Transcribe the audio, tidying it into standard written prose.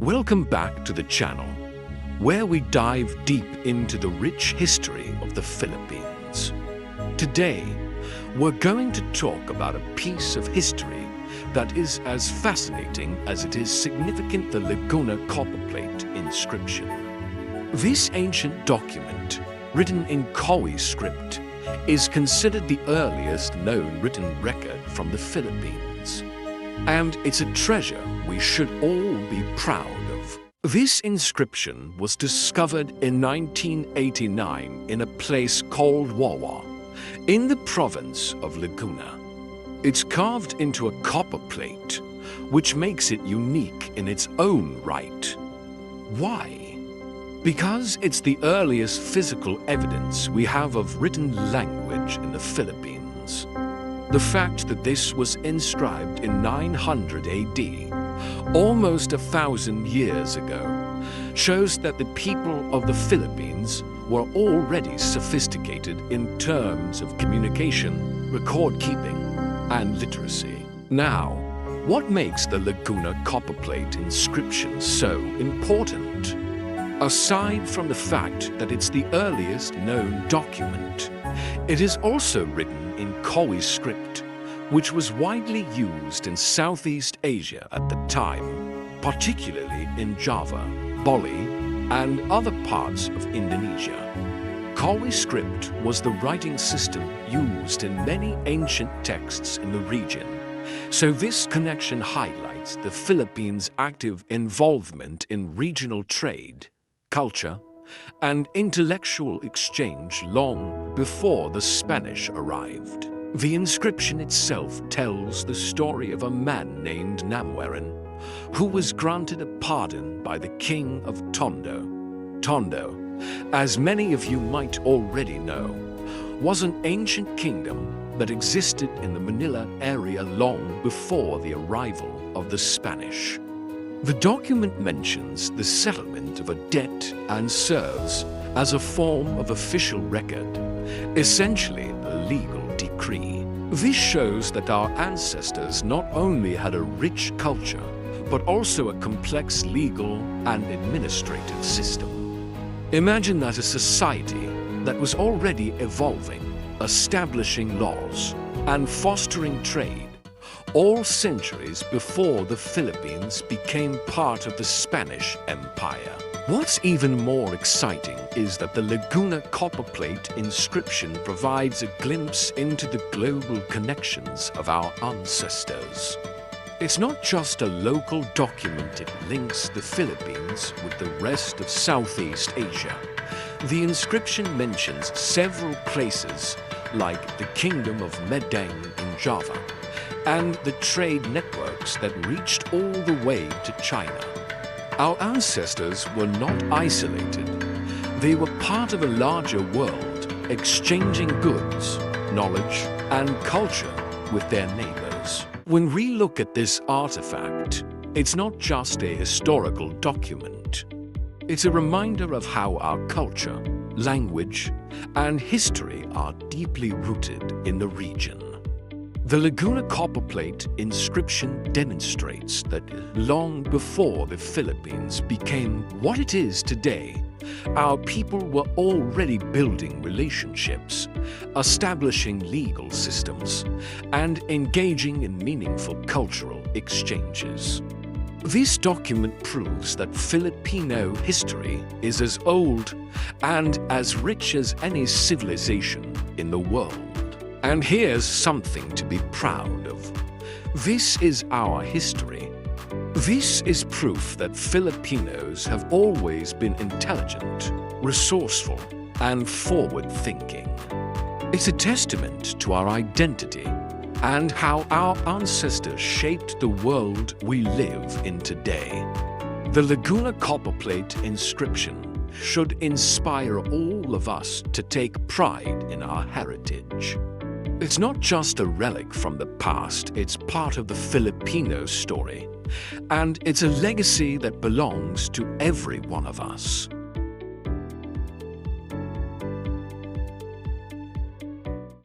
Welcome back to the channel, where we dive deep into the rich history of the Philippines. Today, we're going to talk about a piece of history that is as fascinating as it is significant: the Laguna Copperplate Inscription. This ancient document, written in Kawi script, is considered the earliest known written record from the Philippines. And it's a treasure we should all be proud of. This inscription was discovered in 1989 in a place called Wawa, in the province of Laguna. It's carved into a copper plate, which makes it unique in its own right. Why? Because it's the earliest physical evidence we have of written language in the Philippines. The fact that this was inscribed in 900 AD, almost 1,000 years ago, shows that the people of the Philippines were already sophisticated in terms of communication, record-keeping, and literacy. Now, what makes the Laguna Copperplate Inscription so important? Aside from the fact that it's the earliest known document, it is also written in Kawi script, which was widely used in Southeast Asia at the time, particularly in Java, Bali, and other parts of Indonesia. Kawi script was the writing system used in many ancient texts in the region, so this connection highlights the Philippines' active involvement in regional trade, culture, and intellectual exchange long before the Spanish arrived. The inscription itself tells the story of a man named Namwaran, who was granted a pardon by the king of Tondo. Tondo, as many of you might already know, was an ancient kingdom that existed in the Manila area long before the arrival of the Spanish. The document mentions the settlement of a debt and serves as a form of official record, essentially a legal decree. This shows that our ancestors not only had a rich culture, but also a complex legal and administrative system. Imagine that a society that was already evolving, establishing laws, and fostering trade, all centuries before the Philippines became part of the Spanish Empire. What's even more exciting is that the Laguna Copperplate Inscription provides a glimpse into the global connections of our ancestors. It's not just a local document, it links the Philippines with the rest of Southeast Asia. The inscription mentions several places like the Kingdom of Medang in Java, and the trade networks that reached all the way to China. Our ancestors were not isolated. They were part of a larger world, exchanging goods, knowledge, and culture with their neighbors. When we look at this artifact, it's not just a historical document. It's a reminder of how our culture, language, and history are deeply rooted in the region. The Laguna Copperplate Inscription demonstrates that long before the Philippines became what it is today, our people were already building relationships, establishing legal systems, and engaging in meaningful cultural exchanges. This document proves that Filipino history is as old and as rich as any civilization in the world. And here's something to be proud of. This is our history. This is proof that Filipinos have always been intelligent, resourceful, and forward-thinking. It's a testament to our identity and how our ancestors shaped the world we live in today. The Laguna Copperplate Inscription should inspire all of us to take pride in our heritage. It's not just a relic from the past, it's part of the Filipino story, and it's a legacy that belongs to every one of us.